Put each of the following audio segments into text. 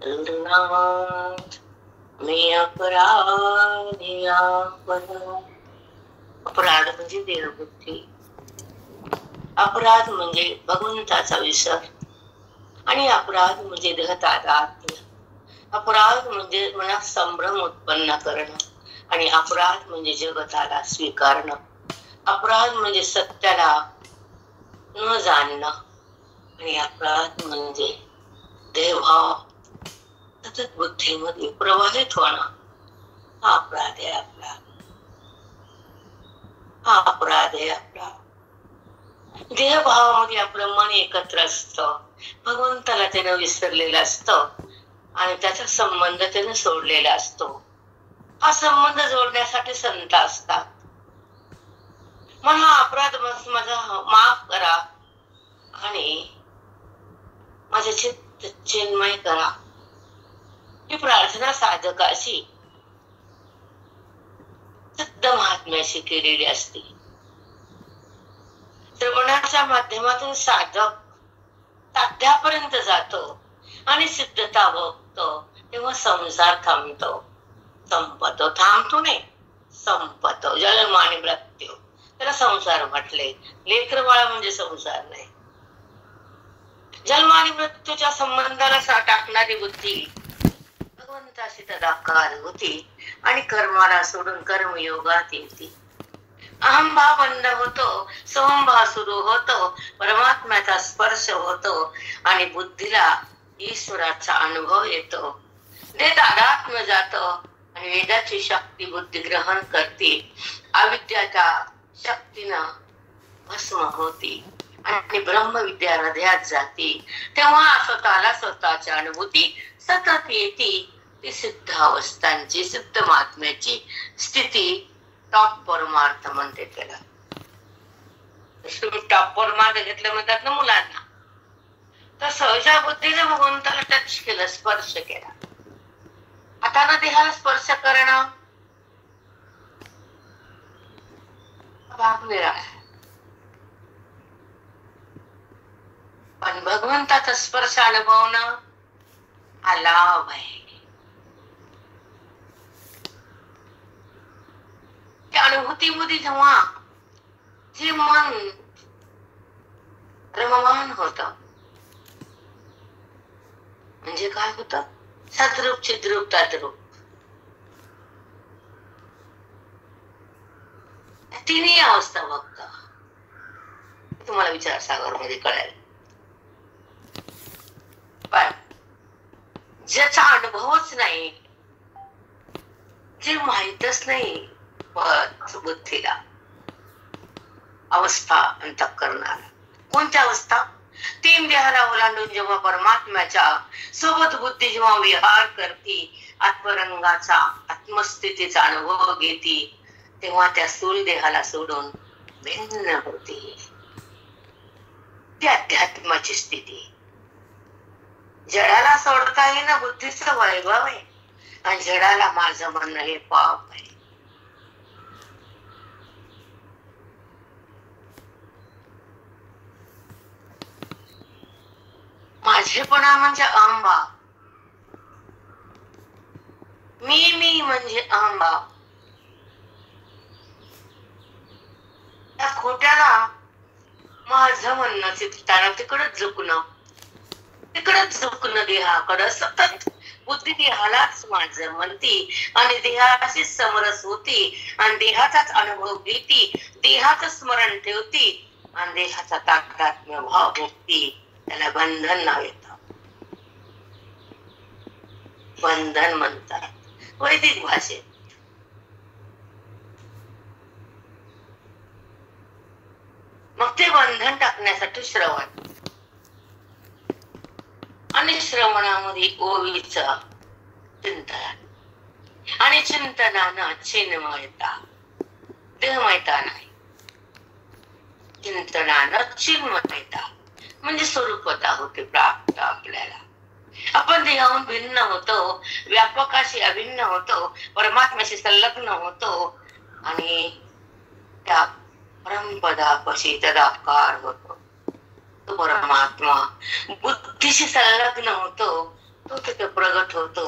रघुनाथ मी अपराधी अपराध म्हणजे देहबुद्धी, अपराध म्हणजे भगवंताचा विसर, आणि अपराध म्हणजे देहतादात्म्य, अपराध म्हणजे मनात संभ्रम उत्पन्न करणं, आणि अपराध म्हणजे जगताला स्वीकारणं, अपराध म्हणजे सत्याला न जाणणं, आणि अपराध म्हणजे देहभाव सतत बुद्धीमध्ये प्रवाहित होणं. हा अपराध आहे आपला, हा अपराध आहे आपला. देहभावामध्ये आपलं मन एकत्र असतं, भगवंताला त्यानं विसरलेलं असतं, आणि त्याचा संबंध त्यानं सोडलेला असतो. हा संबंध जोडण्यासाठी संत असतात. मग हा अपराध माझा माफ करा आणि माझे चित्त चिन्मय करा, ही प्रार्थना साधकाची सिद्ध महात्म्याशी केलेली असते. श्रवणाच्या माध्यमातून साधक साध्यापर्यंत जातो आणि सिद्धता बघतो, तेव्हा संसार थांबतो, संपतो. थांबतो नाही, संपतो. जन्म आणि मृत्यू त्याला संसार म्हटले. लेकर बाळ म्हणजे संसार नाही. जन्म आणि मृत्यूच्या संबंधाला टाकणारी बुद्धी भगवंताशी तदाकार होती आणि कर्माला सोडून कर्मयोगात येते. अहंभाव बंद होतो, सोमभाव सुरू होतो, परमात्म्याचा स्पर्श होतो आणि बुद्धीला ईश्वराचा अनुभव येतो. ते तादात्म्य जातो आणि वेदाची शक्ती बुद्धी ग्रहण करते, अविद्याच्या शक्तीनं भस्म होती आणि ब्रह्मविद्या हृदयात जाते. तेव्हा स्वतःला स्वतःची अनुभूती सतत येते. ती सिद्ध अवस्थांची, सिद्ध महात्म्याची स्थिती टॉप परमार्थ म्हणते त्याला. टॉप परमार्थ घेतलं म्हणतात ना मुलांना, तर सहजा बुद्धीने भगवंताला टच केलं, स्पर्श केला. हाताने देहाला स्पर्श करणं भाग वेगळा आहे, पण भगवंताचा स्पर्श अनुभवणं हा लाभ आहे. अनुभूतीमध्ये जेव्हा जे मन रममान होत, म्हणजे काय होत, सद्रूप चिद्रूप तद्रूप, तिन्ही अवस्था बघत तुम्हाला विचारसागर मध्ये कळेल. पण ज्याचा अनुभवच नाही, जे माहीतच नाही बुद्धीला, अवस्था अंतःकरणाला, कोणत्या अवस्था, तीन देहाला ओलांडून जेव्हा परमात्म्याच्या सोबत बुद्धी जेव्हा विहार करते, आत्मरंगाचा आत्मस्थितीचा अनुभव घेते, तेव्हा त्या स्थूल देहाला सोडून भिन्न होते. ती अध्यात्माची स्थिती. जडाला सोडता येणं बुद्धीचं वैभव आहे, आणि जडाला माझं म्हणणं हे पाप आहे. माझेपणा म्हणजे अहंभाव, मी म्हणजे अहंभाव. त्या खोट्याला माझं म्हणणं चित्तानं तिकडच झुकणं, देहाकडं सतत बुद्धी देहालाच माझं म्हणती आणि देहाशी समरस होती आणि देहाचाच अनुभव घेती, देहाचं स्मरण ठेवती आणि देहाचा तादात्म्य भाव घेती. त्याला बंधन नाव येतं, बंधन म्हणतात वैदिक भाषेत. मग ते बंधन टाकण्यासाठी श्रवण, आणि श्रवणामध्ये ओवीचं चिंतन, आणि चिंतनानं चिन्मयता, देहमयता नाही, चिंतनानं चिन्मयता म्हणजे स्वरूपता होते प्राप्त आपल्याला. आपण देहाहून भिन्न होतो, व्यापकाशी अभिन्न होतो, परमात्म्याशी संलग्न होतो आणि त्या परमपदापाशी तदाकार होतो. तो परमात्मा बुद्धी बुद्धीशी संलग्न होतो तो तिथे प्रगट होतो,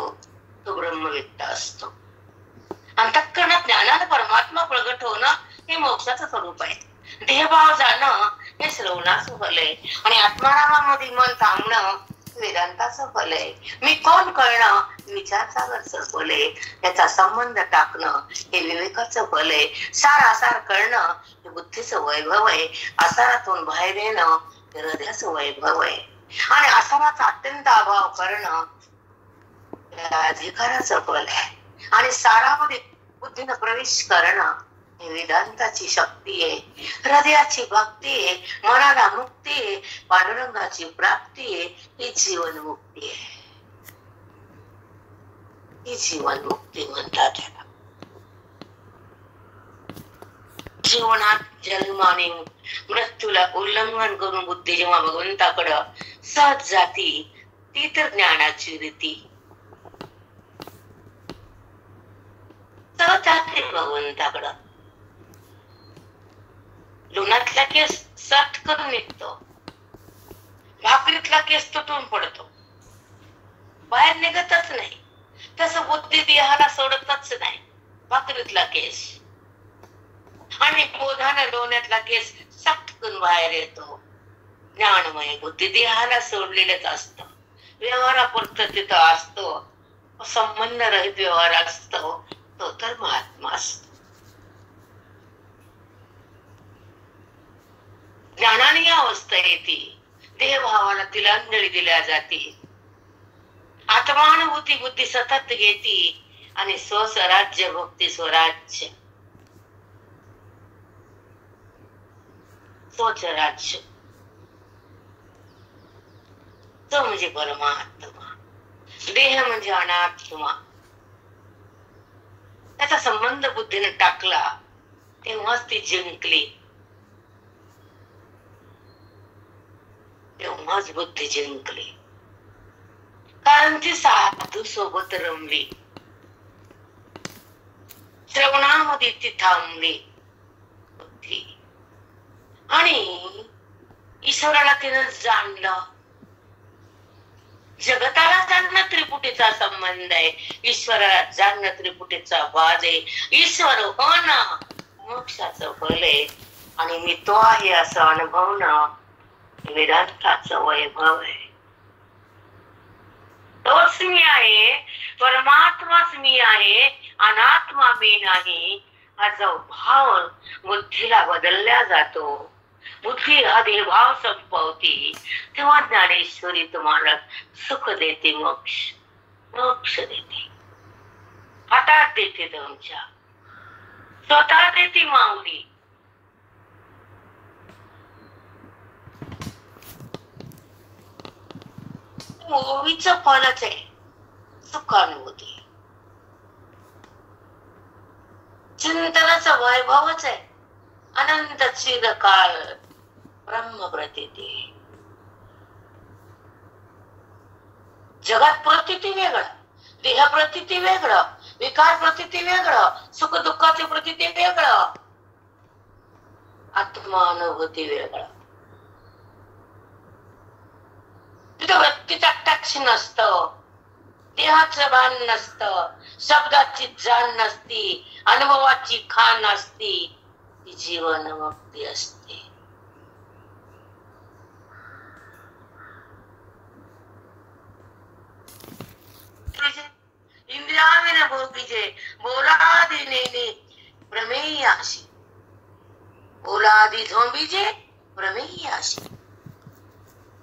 तो ब्रह्मविद्ता असतो. अंतःकरणात ज्ञानानं परमात्मा प्रगट होणं हे मोक्षाचं स्वरूप आहे. देहभाव जाणं हे श्रवणाचं फल आहे आणि आत्मारामामध्ये मन थांबणं वेदांताचं फल आहे. मी कोण कळणं विचारसागरचं फल आहे. त्याचा संबंध टाकणं हे विवेकाचं फल आहे. सार कळणं हे बुद्धीचं वैभव आहे. आसारातून बाहेर येणं हे हृदयाचं वैभव आहे आणि आसाराचा अत्यंत अभाव करणं अधिकाराचं फल आहे आणि सारामध्ये बुद्धीनं प्रवेश करणं ही वेदांताची शक्ती आहे. हृदयाची भक्ती आहे, मनाला मुक्ती आहे, पांडुरंगाची प्राप्ती आहे. ही जीवन मुक्ती आहे. ही जीवन मुक्ती म्हणतात. जीवनात जन्म आणि मृत्यूला उल्लंघन करून बुद्धी जेव्हा भगवंताकडं सहज जाती ती तर ज्ञानाची रीती. सहज जाते भगवंताकडं. लोणातला केस सटकन निघतो, भाकरीतला केस तुटून पडतो, बाहेर निघतच नाही. तसं बुद्धी देहाला सोडतच नाही भाकरीतला केस आणि बोधानं लोण्यातला केस सटकन बाहेर येतो. ज्ञानमय बुद्धी देहाला सोडलेलंच असत, व्यवहारापुरतं तिथं असतो, संबंध रहित व्यवहार असतो, तो तर महात्मा असतो. ज्ञानाने ही अवस्था येते, देहभावाला तिलांजली दिल्या जाते, आत्मानुभूती बुद्धी सतत घेती आणि स्वस्वराज्य भक्ती स्वराज्य स्वराज्य तो म्हणजे परमात्मा, देह म्हणजे अनात्मा. त्याचा संबंध बुद्धीने टाकला तेव्हाच ती जिंकली, तेव्हाच बुद्धी जिंकली. कारण ती साधू सोबत रमली, श्रवणामध्ये ती थांबली बुद्धी आणि ईश्वराला तिनं जाणलं. जगताला जाणणं त्रिपुटीचा संबंध आहे, ईश्वराला जाणणं त्रिपुटीचा वाद आहे. ईश्वर होणं मोक्षाचं फल आहे आणि मी तो आहे असं अनुभवणं वेदांताचं वैभव आहे. तोच मी आहे, परमात्माच मी आहे, अनात्मा मी नाही हा जो भाव बुद्धीला बदलला जातो, बुद्धी हा देहभाव संपवती, तेव्हा ज्ञानेश्वरी तुम्हाला सुख देते, मोक्ष देते, हातात देते, तुमच्या स्वतः देते माऊली. ओवीचं फलच आहे सुखानुभूती, चिंतनाचं वैभवच आहे अनंत चिरकाळ ब्रह्म प्रतीती. जगात प्रतीती वेगळं, देह प्रतीती वेगळं, विकार प्रतीती वेगळं, सुख दुःखाचे प्रतीती वेगळं, आत्मानुभूती वेगळं. तिथं वृत्तीचा टच नसतं, देहाचं भान नसतं, शब्दाची जाण नसती, अनुभवाची खाण नसती, ती जीवन मुक्ती असते. इंद्रियाविन भोगीजे बोलादी नेने प्रमेयाशी, बोलादी झोंबीजे प्रमेयाशी.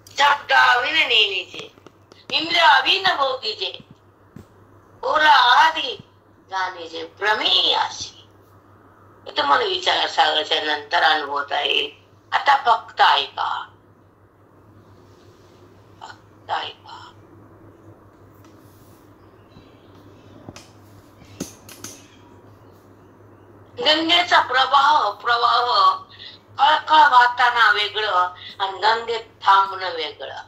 शब्दाविन नेनीजे इंद्रियाविन भोगीजे बोला आदी जाणीजे प्रमेयाशी. हे तुम्हाला विचार सागरच्या नंतर अनुभवता येईल. आता फक्त ऐका, फक्त ऐका. गंगेचा प्रवाह कळकळ वाहताना वेगळं आणि गंगेत थांबणं वेगळं.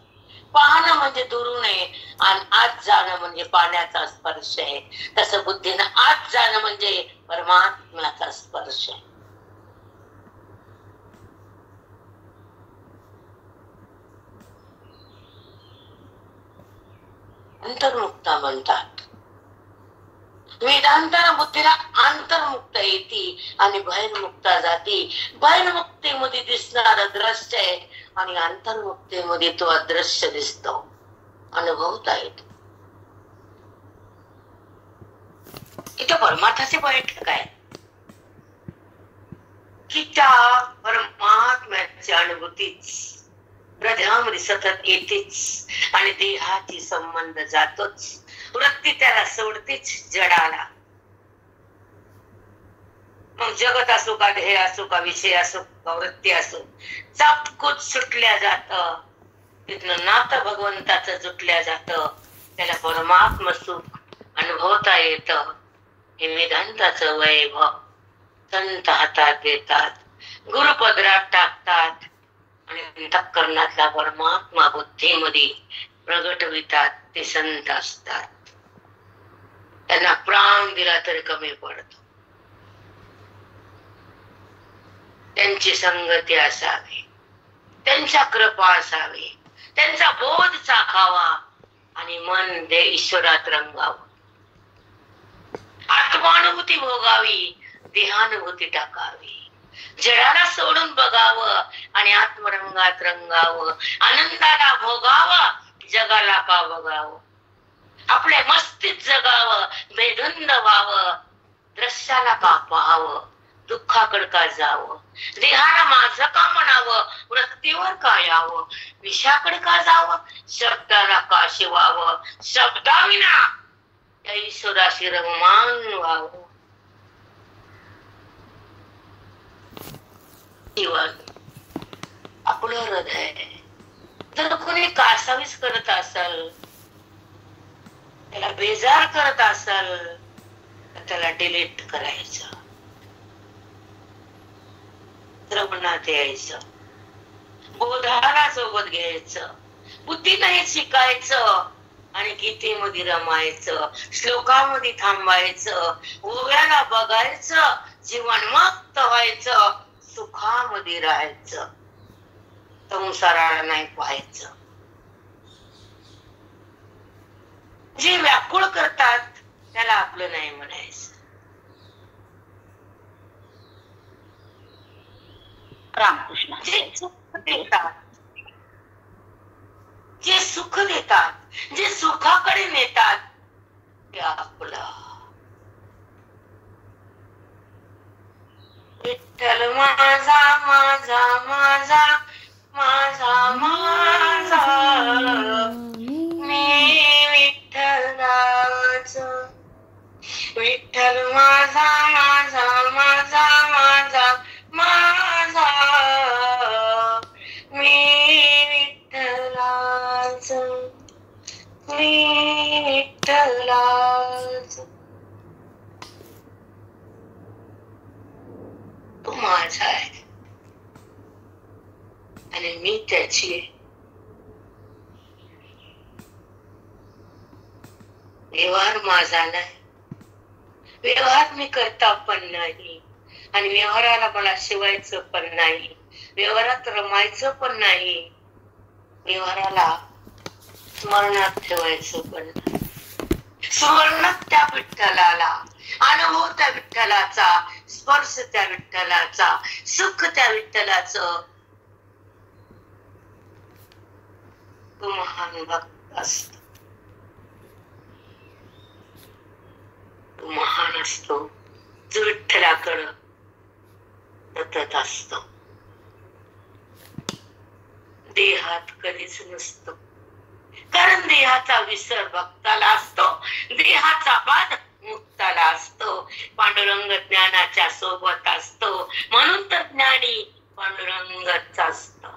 पाहणं म्हणजे दुरून आहे आणि आत जाणं म्हणजे पाण्याचा स्पर्श आहे. तसं बुद्धीनं आत जाणं म्हणजे परमात्म्याचा स्पर्श आहे. अंतर्मुक्ता म्हणतात. वेदांताना बुद्धीला अंतर्मुक्त येते आणि बहिर्मुक्ता जाते. बहिर्मुक्तीमध्ये दिसणार दृश्य आहे आणि अंतर्मुक्तीमध्ये तो अदृश्य दिसतो, अनुभवता येतो. इथं परमार्थाची बैठक आहे की त्या परमात्म्याची अनुभूतीच हृदयामध्ये सतत येतेच आणि देहाची संबंध जातोच. वृत्ती त्याला सोडतेच जडाला. मग जगत असो का, ध्येय असो का, विषय असो का, वृत्ती असो, चपकूच सुटल्या जात. तिथनं नातं भगवंताचं जुटल्या जात. त्याला परमात्म सुख अनुभवता येत. हे वेदांताचं वैभव संत हातात देतात, गुरुपदरात टाकतात आणि अंतःकरणातला परमात्मा बुद्धीमध्ये प्रगटवितात. ते संत असतात. त्यांना प्राण दिला तरी कमी पडतो. त्यांची संगती असावी, त्यांच्या कृपा असावी, त्यांचा बोध चाखावा आणि मन दे ईश्वरात रंगावं. आत्मानुभूती भोगावी, देहानुभूती टाकावी. जडाला सोडून बघावं आणि आत्मरंगात रंगावं. आनंदाला भोगावं, जगाला का बघावं. आपल्या मस्तीत जगावं, बेधुंद व्हावं. दृश्याला का पाहावं, दुःखाकडे का जावं. देहाला माझं का म्हणावं, वृत्तीवर का यावं. विषयाकडे का जावं, शब्दाला का शिवावं. शब्दाविना त्या ईश्वराशी रममान व्हावं. जीवन आपलं हृदय जर कोणी कासावीस करत असेल, त्याला बेजार करत असेल, तर त्याला डिलीट करायचं, श्रवणात यायचं, बोधाला सोबत घ्यायचं, बुद्धीने शिकायचं आणि गीतेमध्ये रमायचं, श्लोकामध्ये थांबायचं, ओव्याला बघायचं, जीवनमुक्त व्हायचं, सुखामध्ये राहायचं, संसाराला नाही पाहायचं. जे व्याकुळ करतात त्याला आपलं नाही म्हणायचं. रामकृष्ण. जे सुख देतात, जे सुख देतात, जे सुखाकडे नेतात, ते आपलं. विठ्ठल माझा माझा माझा माझा माझा, मी विठ्ठलाच. विठ्ठल माझा माझा माझा माझा माझा, मी विठ्ठलाच. मी विठ्ठलाच. तो माझा आहे आणि मी त्याची आहे. व्यवहार माझा नाही, व्यवहार मी करता पण नाही आणि व्यवहाराला मला शिवायचं पण नाही, व्यवहारात रमायचं पण नाही, व्यवहाराला स्मरणात ठेवायचं पण नाही. स्मरणात त्या विठ्ठलाला, अनुभव त्या विठ्ठलाचा, स्पर्श त्या विठ्ठलाचा, सुख त्या विठ्ठलाचं. तो महान भक्त असतो, तो महान असतो जो विठ्ठलाकडं सतत असतो. देहात कधीच नसतो, कारण देहाचा विसर भक्ताला असतो, देहाचा बाध मुक्ताला असतो. पांडुरंग ज्ञानाच्या सोबत असतो, म्हणून तर ज्ञानी पांडुरंगच असतो.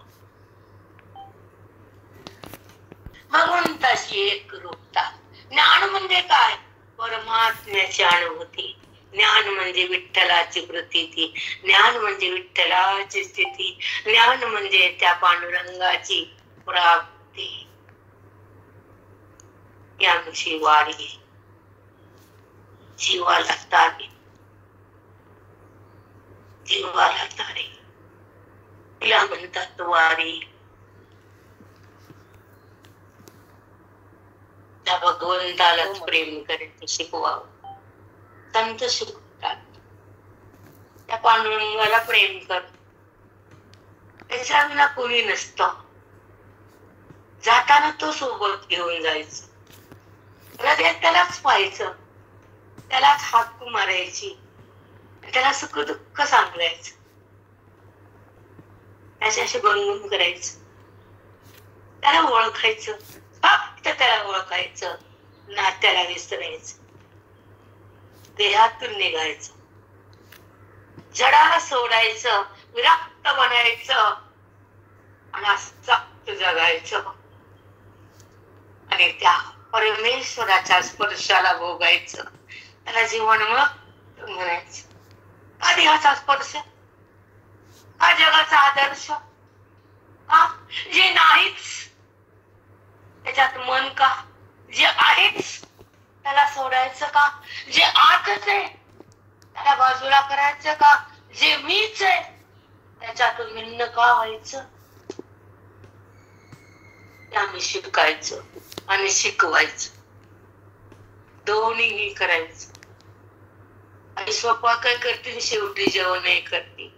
भगवंताशी एक रूपता. ज्ञान म्हणजे काय? परमात्म्याची अनुभूती. ज्ञान म्हणजे विठ्ठलाची प्रतीती, ज्ञान म्हणजे विठ्ठलाची स्थिती, ज्ञान म्हणजे त्या पांडुरंगाची प्राप्ती. यांची वारी जीवाला तारी, जीवाला तारी तिला म्हणतात वारी. त्या भगवंतालाच प्रेम करायचं शिकवावं. संत शिकवतात त्या पांडुरंगाला प्रेम कर, त्याच्या विना कोणी नसतं. जाताना तो सोबत घेऊन जायचं, हृदयात त्यालाच पाहायचं, त्यालाच हाक मारायची, त्याला सुख दुःख सांगायचं, त्याच्याशी गुणगुण करायचं, त्याला ओळखायचं, फक्त त्याला ओळखायचं, नात्याला विसरायचं, देहातून निघायचं, जडाला सोडायचं, विरक्त बनायचं आणि असक्त जगायचं आणि त्या परमेश्वराच्या स्पर्शाला भोगायचं. त्याला जीवन मग म्हणायचं. का देहाचा स्पर्श, का जगाचा आदर्श, का जे नाहीच त्याच्यात मन, का जे आहेच त्याला सोडायचं, का जे आतच आहे त्याला बाजूला करायचं, का जे मीच आहे त्याच्यातून भिन्न का व्हायचं. आम्ही शिकायचं आणि शिकवायचं, दोन्हीही करायचं. आणि स्वतः काय करते, शेवटी जेवण नाही करते,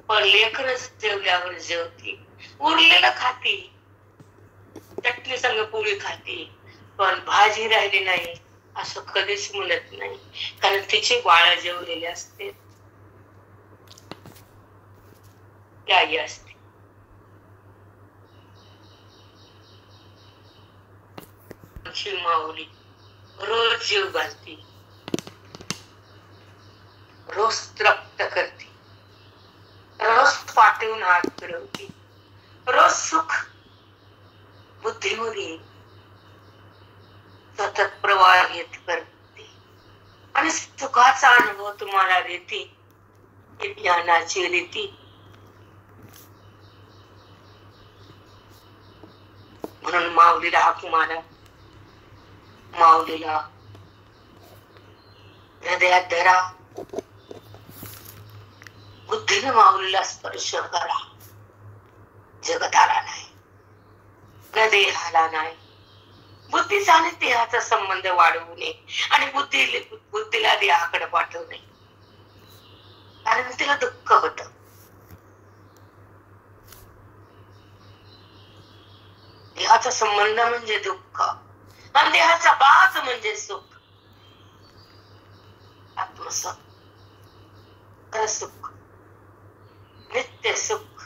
पण लेकरच जेवल्यावर जेवते, उरलेलं खाती, चटणी संग पोळी खाती, पण भाजी राहिली नाही असं कधीच म्हणत नाही, कारण तिचे बाळ जेवलेले असते, आई असते. माऊली रोज जीव घालती, रोज तृप्त करते, रोज पाठवून हात फिरवते, रोज सुख बुद्धीमध्ये सतत प्रवाहित करते आणि सुखाचा अनुभव तुम्हाला देते. ज्ञानाची रीती म्हणून माऊलीला हाक मारा, माऊलीला हृदयात धरा, बुद्धीने माऊलीला स्पर्श करा. जगताला नाही, न देहाला नाही, बुद्धीचा आणि देहाचा संबंध वाढवू नये आणि बुद्धीला देहाकडे पाठवू नये, कारण तिला दुःख होत. देहाचा संबंध म्हणजे दुःख आणि देहाचा बाज म्हणजे सुख. आत्मसुख, सुख, नित्य सुख,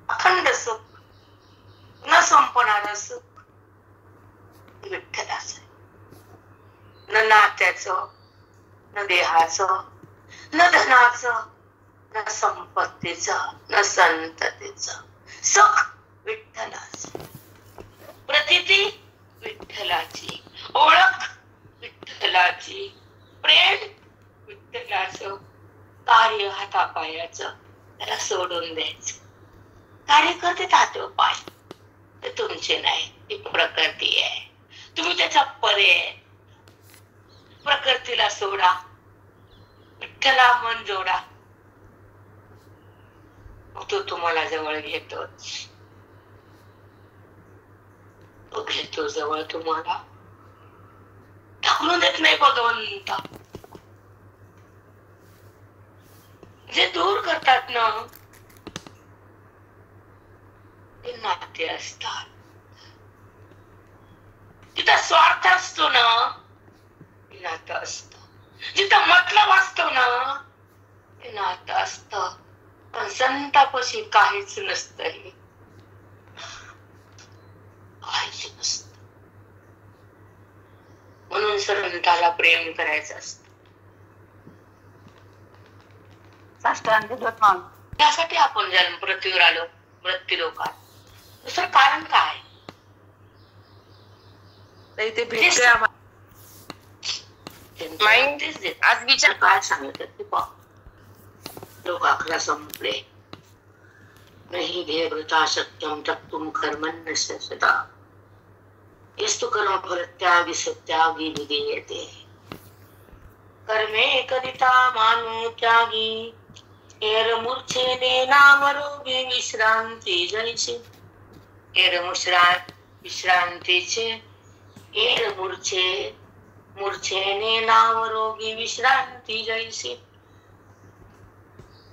अखंड सुख, न संपणारं सुख विठ्ठलाचं, न नात्याचं, न देहाचं, न धनाचं, न संपत्तीचं, न संततीचं. सुख विठ्ठलाचं, प्रतीती विठ्ठलाची, ओळख विठ्ठलाची, प्रेम विठ्ठलाचं, कार्य हातापायाचं त्याला सोडून द्यायचं. कार्य करते हातो पाय, ते तुमचे नाही, ती प्रकृती आहे, तुम्ही त्याचा पर्याय. प्रकृतीला सोडा, विठ्ठला मन जोडा, तो तुम्हाला जवळ घेतोच. तो घेतो जवळ तुम्हाला, ढकलून देत नाही भगवंता. जे दूर करतात ना ते नाते असतात. जिथं स्वार्थ असतो ना ते नातं असत, जिथं मतलब असतो ना ते नातं असत. पण संतापाशी काहीच नसत, काहीच नसत. म्हणून संताला प्रेम करायचं असत. त्यासाठी आपण जन्म पृथ्वीवर आलो, मृत्यू लोकात. दुसरं कारण काय? ते भेटते आज विचार काय सांगितलं ते पहा. लोक अकरा संपले. नाही भेदता सत्यम तत्तुम कर्मण्यस्य सदा यस्तु कर्म फलत्यागी सत्यागी विधीयते. कर्मे करिता मानू त्यागी एर मूर्छेने नाम रोगी विश्रांती जैसे. एर विश्रांतीचे येड मूर्छेने नाव रोगी विश्रांती जैसे.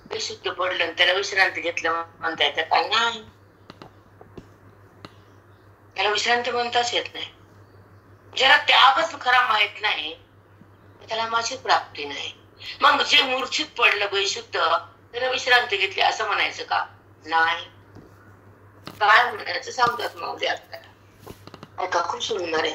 बेशुद्ध पडलं त्याला विश्रांती घेतलं म्हणता येतं का? नाही, त्याला विश्रांती म्हणताच येत नाही. ज्याला त्यागच खरा माहित नाही त्याला माझी प्राप्ती नाही. मग जे मूर्छित पडलं बेशुद्ध त्याला विश्रांती घेतली असं म्हणायचं का? नाही. काय म्हणायचं सांगतात मग आपल्याला. ऐका, खूप सुंदर आहे.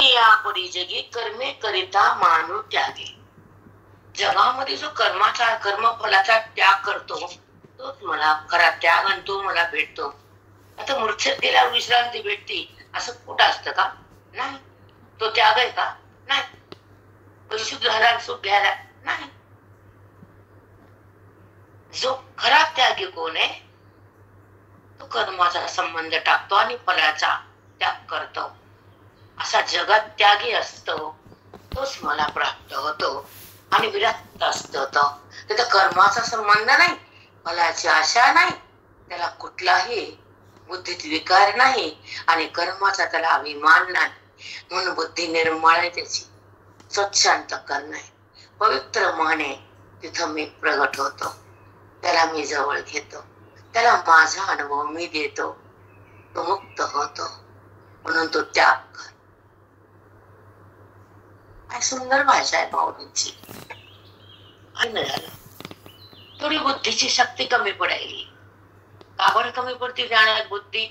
या परी जगी कर्मे करिता मानू त्यागे. जगामध्ये जो कर्मफलाचा त्याग करतो तोच मला खरा त्याग आणि तो मला भेटतो. आता मूर्छेत गेल्यावर विश्रांती भेटती असं कुठं असतं का? नाही. तो त्याग आहे का? नाही. परिशुद्ध झाला सुख घ्यायला? नाही. जो खरा त्यागी कोण आहे तो कर्माचा संबंध टाकतो आणि फलाचा त्याग करतो. असा जगात त्यागी असतो तोच मला प्राप्त होतो आणि विरक्त असतो तो. त्याचा कर्माचा संबंध नाही, फलाची आशा नाही, त्याला कुठलाही बुद्धीत विकार नाही आणि कर्माचा त्याला अभिमान नाही. म्हणून बुद्धी निर्मळ आहे त्याची, स्वच्छांतकरण आहे, पवित्र मन आहे. तिथं मी प्रगट होतो, त्याला मी जवळ घेतो, त्याला माझा अनुभव मी देतो, तो मुक्त होतो. म्हणून तो त्याग कर. काय सुंदर भाषा आहे माऊलींची. काय नाही झालं, थोडी बुद्धीची शक्ती कमी पडायली. का बरं कमी पडते जाण्यात बुद्धी?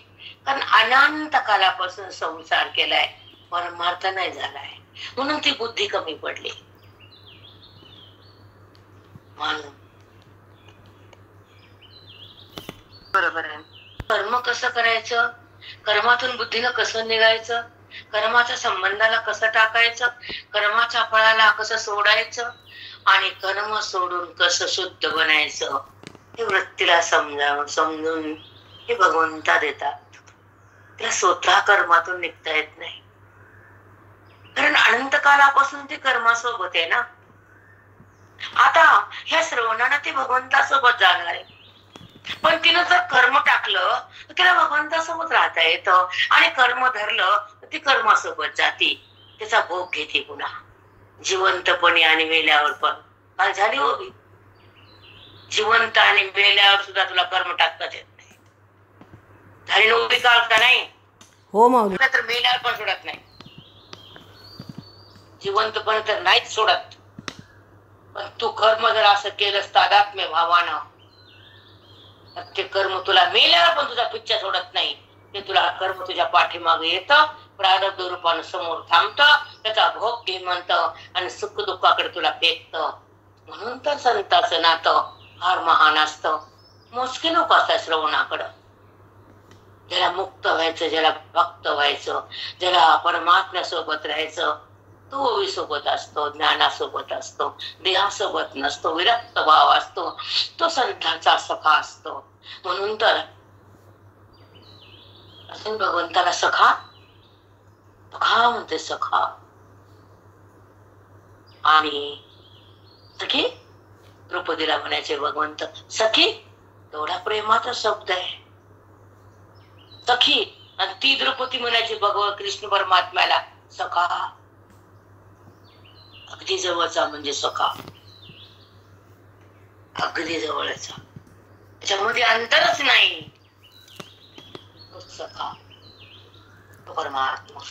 कारण अनंत कालापासून संसार केलाय, परमार्थ नाही झालाय, म्हणून ती बुद्धी कमी पडली. बरोबर आहे. कर्म कसं करायचं, कर्मातून बुद्धीला कसं निघायचं, कर्माच्या संबंधाला कसं टाकायचं, कर्माच्या फळाला कसं सोडायचं आणि कर्म सोडून कसं शुद्ध बनायचं हे वृत्तीला समजून हे भगवंता देतात. त्याला स्वतः कर्मातून निघता येत नाही, कारण अनंत कालापासून ते कर्मासोबत आहे ना. आता ह्या श्रवणानं ते भगवंतासोबत जाणार आहे, पण तिनं जर कर्म टाकलं तर तिला भगवंतासोबत राहता येतं आणि कर्म धरलं तर ती कर्मासोबत जाते, त्याचा भोग घेते पुन्हा जिवंतपणे आणि मेल्यावर पण. काल झाली उभी, जिवंत आणि मेल्यावर सुद्धा तुला कर्म टाकताच येत नाही. झाली उभी काल का नाही? हो माऊली. तर मेल्यावर पण सोडत नाही, जिवंतपणे तर नाहीच सोडत. पण तू कर्म जर असं केलंस तादात्म्य भावानं तर ते कर्म तुला मेल्यावर पण तुझा पिच्छा सोडत नाही. ते तुला कर्म तुझ्या पाठीमागे येतं, प्रारब्ध रूपानं समोर थांबतं, त्याचा भोग घे म्हणतं आणि सुख दुःखाकडे तुला फेकतं. म्हणून तर संतांचं नातं फार महान असतं. मोजके लोक असतात श्रवणाकडं. ज्याला मुक्त व्हायचं, ज्याला भक्त व्हायचं, ज्याला परमात्म्यासोबत राहायचं, तो ओवीसोबत असतो, ज्ञानासोबत असतो, देहासोबत नसतो, विरक्त भाव असतो, तो संतांचा सखा असतो. म्हणून तर असं भगवंताला सखा सखा म्हणते, सखा. आणि सखी द्रौपदीला म्हणायचे भगवंत सखी, एवढा प्रेमाचा शब्द आहे सखी. आणि ती द्रौपदी म्हणायची भगवान कृष्ण परमात्म्याला सखा. अगदी जवळचा म्हणजे सखा, अगदी जवळचा, त्याच्यामध्ये अंतरच नाही. तो सखा, तो परमात्मा.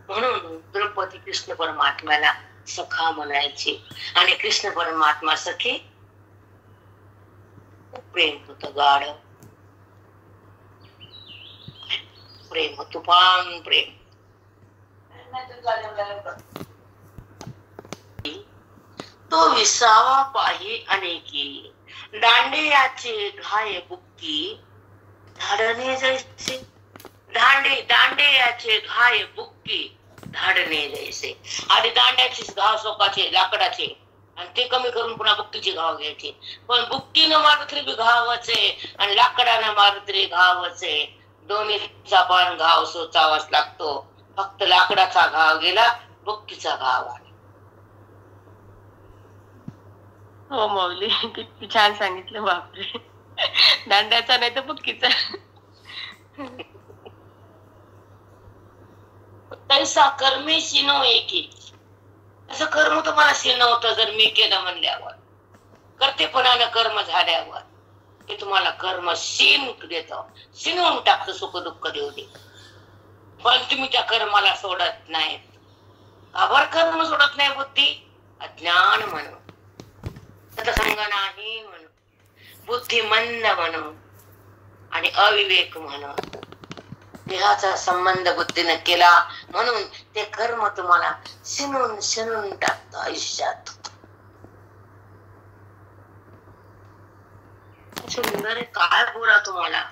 म्हणून द्रौपदी कृष्ण परमात्म्याला सखा म्हणायची आणि कृष्ण परमात्मा सखी. प्रेम होत गाढ, प्रेम तुफान प्रेम. तो विसावा पाही अनेकी, दांडे याचे घाय बुक्की धाडणे जैसे. दांडे याचे घाय बुक्की धाडणे जैसे. आधी दांड्याची घाव सोकाचे लाकडाचे आणि ते कमी करून पुन्हा बुक्कीची घाव घ्यायची. पण बुक्कीनं मारलं तरी बी घावच आहे आणि लाकडानं मारलं तरी घावच आहे. दोन्हीचा पण घाव सोचावाच लागतो. फक्त लाकडाचा घाव गेला, बुक्कीचा घाव आला. हो माऊली, किती छान सांगितलं. बापरे, दांड्याचा नाही तर बुक्कीचा. तैसा कर्मी शिनो एकी. असं कर्म तुम्हाला शिनवतं जर मी केलं म्हणल्यावर, कर्तेपणानं कर्म झाल्यावर ते तुम्हाला कर्म शिन देतं, शिनवून टाकतं, सुख दुःख देऊ दे. पण तुम्ही त्या कर्माला सोडत नाहीत. काबर कर्म सोडत नाही? बुद्धी अज्ञान म्हणून, सत्संग नाही म्हणून, बुद्धी मंद म्हणून आणि अविवेक म्हणून, देहाचा संबंध बुद्धीने केला म्हणून ते कर्म तुम्हाला शिनून शिनून टाकतं आयुष्यात. सुंदर आहे. काय बोला तुम्हाला,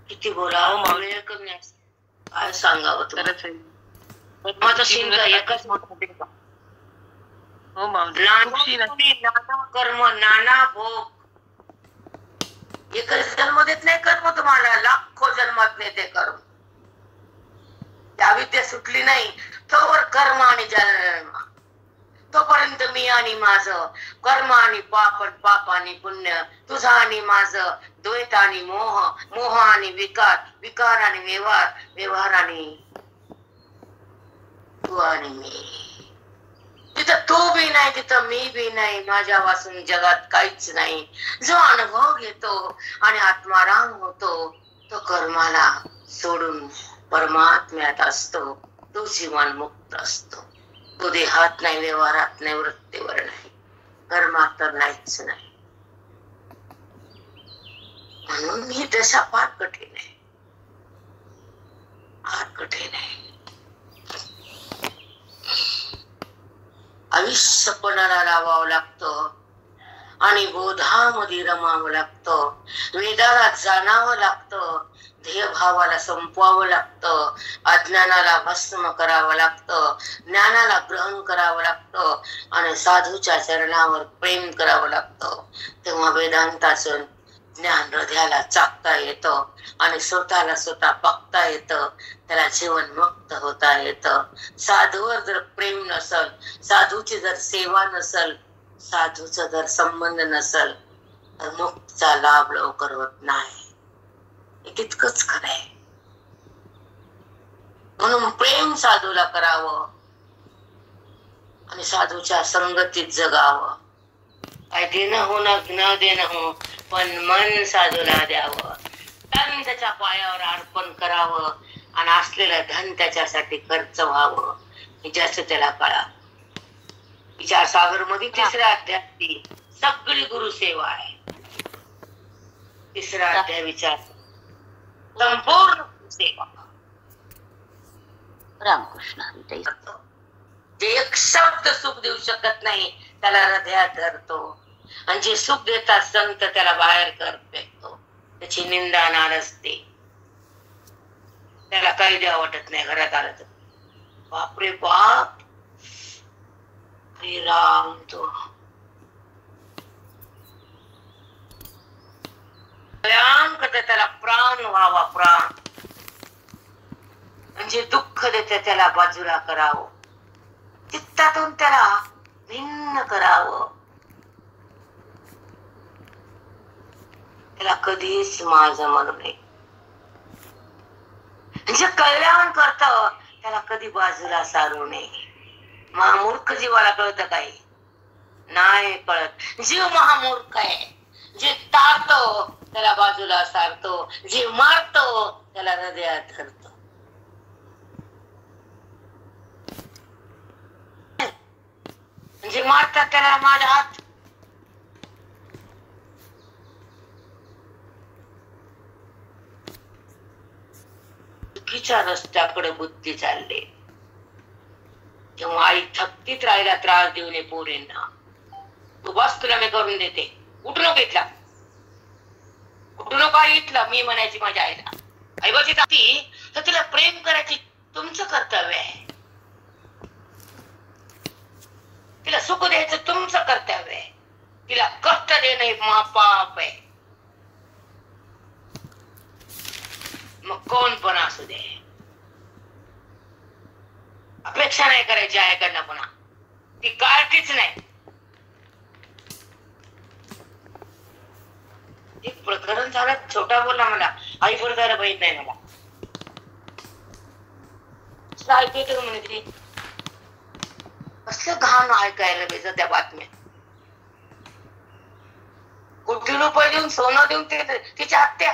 किती बोलावं, वेळ कमी असतो. काय सांगावं तुम्हाला. माझा शिंगा एकच नाना कर्म नाना भोग. एकच जन्म देत नाही कर्म तुम्हाला, लाखो जन्मात नेते कर्म. त्याविद्या सुटली नाही तोवर कर्म आणि जन्म, तोपर्यंत मी आणि माझं, कर्म आणि पाप, पाप आणि पुण्य, तुझा आणि माझं, द्वैत आणि मोह, मोह आणि विकार, विकार आणि व्यवहार, व्यवहार आणि तू आणि मी. तिथं तू बी नाही, तिथं मी बी नाही, माझ्या वाचून जगात काहीच नाही. जो अनुभव घेतो आणि आत्माराम होतो तो कर्माला सोडून परमात्म्यात असतो, तो जीवन मुक्त असतो. तो देहात नाही, व्यवहारात नाही, वृत्तीवर नाही, कर्मात तर नाहीच नाही. म्हणून ही दशा फार कठीण आहे, फार कठीण आहे. आयुष्य पणाला लावावं लागतं आणि बोधामध्ये रमावं लागतं, वेदाला जाणावं लागतं, ध्येयभावाला संपवावं लागतं, अज्ञानाला भस्म करावं लागतं, ज्ञानाला ग्रहण करावं लागतं आणि साधूच्या चरणावर प्रेम करावं लागतं. तेव्हा वेदांताचं ज्ञान हृदयाला चाकता येतं आणि स्वतःला स्वतः बघता येतं, त्याला जीवन मुक्त होता येतं. साधूवर जर प्रेम नसल, साधूची जर सेवा नसल, साधूचा जर संबंध नसल तर मुक्तीचा लाभ लवकर होत नाही. तितकंच खरंय. म्हणून प्रेम साधूला करावं आणि साधूच्या संगतीत जगावं. काय देणं हो न देणं हो, पण मन साधूला द्यावं, तन त्याच्या पायावर अर्पण करावं आणि असलेलं धन त्याच्यासाठी खर्च व्हावं. ज्याचं त्याला कळा. विचार सागर मध्ये तिसऱ्या अध्यायाची सगळी गुरुसेवा आहे. तिसरा अध्याय विचार संपूर्ण सेवा. रामकृष्ण. जे एक शब्द सुख देऊ शकत नाही त्याला हृदयात धरतो, आणि जे सुख देतात संत त्याला बाहेर कर फेकतो. त्याची निंदा नाराजते, त्याला काही द्यावं वाटत नाही. घरात आलं तर बापरे बाप, हरे राम, तो प्राण करते त्याला प्राण व्हावा. प्राण म्हणजे दुःख देते त्याला बाजूला करावं, चित्तातून त्याला भिन्न करावं. त्याला कधीच माझं म्हणू नये. म्हणजे कल्याण करत त्याला कधी बाजूला सारू नये. महामूर्ख जीवाला कळतं काही नाही कळत. जीव महामूर्ख आहे. जे तारतो त्याला बाजूला सारतो, जे मारतो त्याला हृदयात धरतो. जे मारतात त्याला माझ्या हात. चुकीच्या रस्त्याकडे बुद्धी चालले. जेव्हा आई थकतीत राहिला त्रास देऊ नये पोरींना. तू बस, तुला मी करून देते, उठू नको इथला, उठू नको इथला, मी म्हणायची माझ्या आईला. आई बची ती तर तिला प्रेम करायची तुमचं कर्तव्य आहे. तिला सुख द्यायचं तुमचं कर्तव्य आहे. तिला कष्ट देणं हे महापाप आहे. मग कोण पण असू दे, अपेक्षा नाही करायची आईकडनं पुन्हा. ती काळजीच नाही. झाला छोटा बोलला मला आई बरोबर जायला माहित नाही मला. तुला ऐकू येतं का म्हणे तरी कसलं घाण ऐकायला पाहिजे त्या बातम्या. कोटी रुपये देऊन सोनं देऊन तिची हत्या.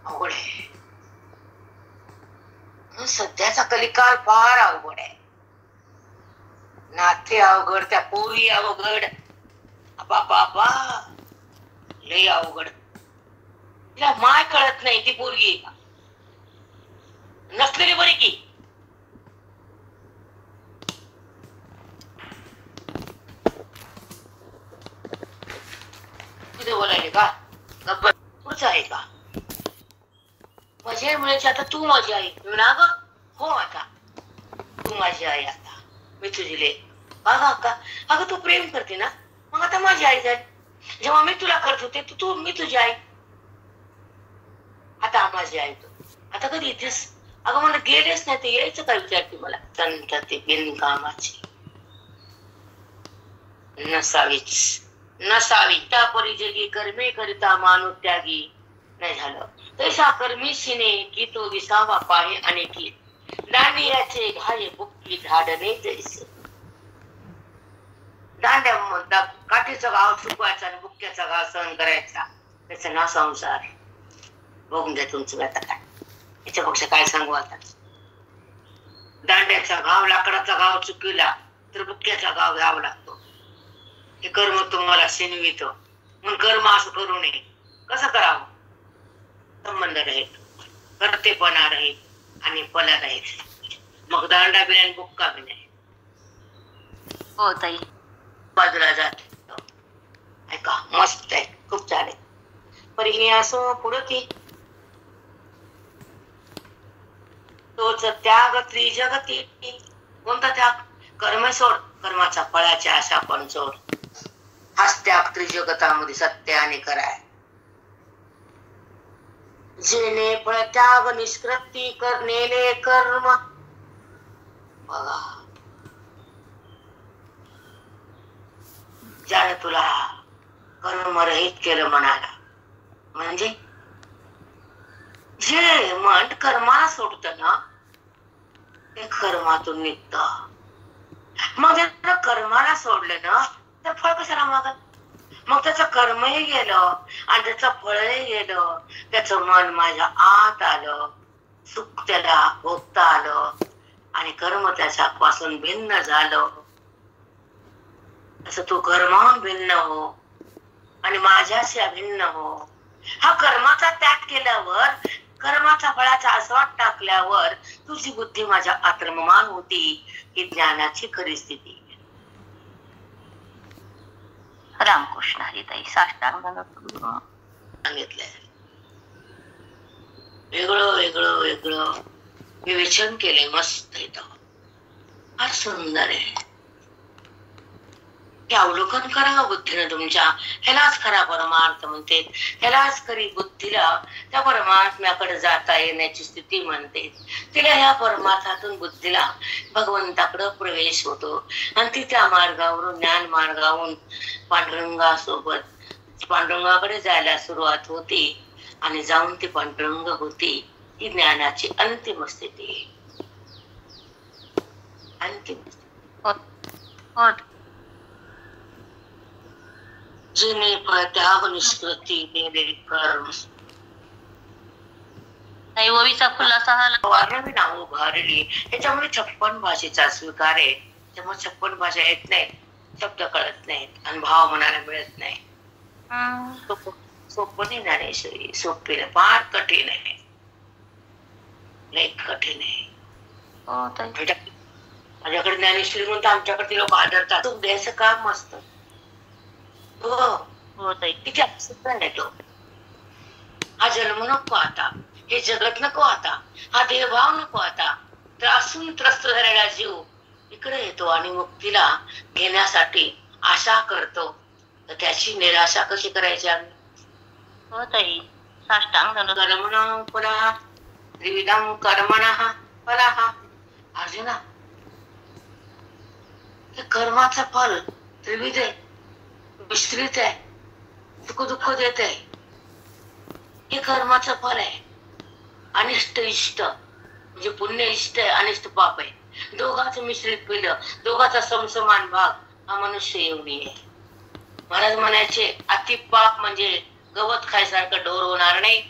अवघड आहे सध्याचा कलिकाल, फार अवघड आहे. नाते अवघड, त्या पोरी अवघड, बाबा लय अवघड. तिला माय कळत नाही ती पोरगी नसलेली बरी की. तिथे बोलायले का गप्पा पुढचं आहे का. माझी आई म्हणायची आता तू माझी आई. ना ग हो आता तू माझी आई, आता मी तुझी लेक. अगं तू प्रेम करते ना मग आता माझी आई झाली. जेव्हा मी तुला करत होते तू मी तुझी आई, आता माझी आई तू. आता कधी येतेस. अगं मला गेलेच नाही ते यायचं काय विचारते मला. संत ते बिनकामाची नसावी त्या परिजगी कर्मे करिता मानू त्यागी नाही झालं. तैसा कर्मीशीने की तो विसावा पाहे अनेकी दांडियाचे घाये बुक्की झाडणे जैसे. दांड्या काठीचा गाव चुकवायचा आणि बुक्क्याचा गाव सहन करायचा, त्याचं नाव संसार. बघून घ्या तुमचं आता काय याच्यापेक्षा काय सांगू आता. दांड्याचा घाव लाकडाचा घाव चुकीला तर बुक्क्याचा घाव घ्यावा लागतो. हे कर्म तुम्हाला शिनवित म्हणून कर्म असं करू नये. कसं करावं. संबंध राहील, कर्तेपणा राहील आणि फला राहील. मग दांडा बी नाही बुक्का बी नाही. हो ताई बाजूला जाते. ऐका मस्त आहे, खूप चालेल. पण हे असं पुढं की तोच त्याग त्रिजगती. कोणता त्याग. कर्म सोड, कर्माचा फळाच्या आशा पण सोड. हाच त्याग त्रिजगतामध्ये सत्य आणि कराय. जेणे फळ त्याग निष्कृती करनेले कर्म. बघा ज्याने तुला कर्मरहित केलं मनाला, म्हणजे जे मन कर्माला सोडत ना ते कर्मातून निघत. मग जर कर्माला सोडलं ना तर फळ कशाला मागत. मग त्याचं कर्मही गेलं आणि त्याचं फळही गेलं. त्याचं मन माझ्या आत आलं, सुख त्याला भोगता आलं आणि कर्म त्याच्यापासून भिन्न झालं. असं तू कर्माहून भिन्न हो आणि माझ्याशी अभिन्न हो. हा कर्माचा त्याग केल्यावर, कर्माचा फळाचा आस्वाद टाकल्यावर तुझी बुद्धी माझ्या आत्ममान होती. ही ज्ञानाची खरी स्थिती. रामकृष्ण हरी ताई. साष्टांग सांगितलंय. वेगळं वेगळं वेगळं विवेचन केलंय. मस्त इथं फार सुंदर आहे. हे अवलोकन करा बुद्धीनं तुमच्या. ह्यालाच खरा परमार्थ म्हणते. ह्यालाच खरी बुद्धीला त्या परमात्म्याकडे जाता येण्याची स्थिती म्हणते. तिला ह्या परमार्थातून बुद्धीला भगवंताकडे प्रवेश होतो आणि ती त्या मार्गावरून, ज्ञान मार्गावरून पांडुरंगाकडे जायला सुरुवात होती आणि जाऊन ती पांडुरंग होती. ही ज्ञानाची अंतिम स्थिती. अंतिम जिने त्याग निष्कृती केले कर्म. ताई ओवीचा खुलासा हा नाव उभारली. त्याच्यामुळे 56 भाषेचा स्वीकार आहे. त्यामुळे 56 भाषा येत नाहीत, शब्द कळत नाहीत आणि भाव म्हणायला मिळत नाही. सोपं नाही ज्ञानेश्वरी. सोपी नाही, फार कठीण आहे. लय कठीण आहे. माझ्याकडे ज्ञानेश्वरी म्हणून आमच्याकडे ते लोक आदरतात. सुख द्यायचं काम असतं. किती सुद्धा येतो. हा जन्म नको आता, हे जगत नको आता, हा देहभाव नको आता. त्रासून त्रस्त झालेला जीव इकडे येतो आणि मुक्तीला घेण्यासाठी आशा करतो. तर त्याची निराशा कशी करायची आम्ही. कर्मणा फलः त्रिविधं कर्मणः फलः. अर्जुना हे कर्माचं फल त्रिविध आहे, मिश्रित आहे, सुख दुःख देत आहे. हे कर्माचं फल आहे. अनिष्ट इष्ट म्हणजे पुण्य इष्ट आहे, अनिष्ट पाप आहे. दोघांचं मिश्रित पिलं, दोघांचा समसमान भाग हा मनुष्य योनी आहे. महाराज म्हणायचे अति पाप म्हणजे गवत खायसारखं डोर होणार नाही,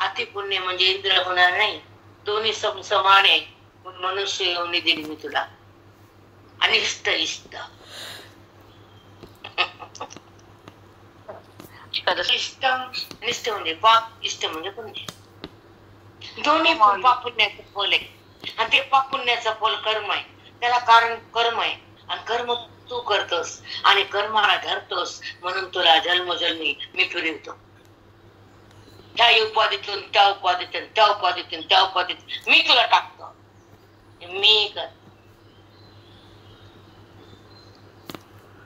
अति पुण्य म्हणजे इंद्र होणार नाही. दोन्ही समसमान आहे. मनुष्य योनी दिली मी तुला. अनिष्ट इष्ट इष्ट अनिष्ट म्हणजे पाप, इष्ट म्हणजे पुण्य. दोन्ही पाप पुण्याचं फल आहे. आणि ते पाप पुण्याचं फल कर्म आहे. त्याला कारण कर्म आहे. आणि कर्म तू करतोस आणि कर्माला धरतोस, म्हणून तुला जन्मजन्मी मी फिरवतो. त्या उपाधीतून त्या उपाधीतून त्या उपाधीतून त्या उपाधीत मी तुला टाकतो. मी कर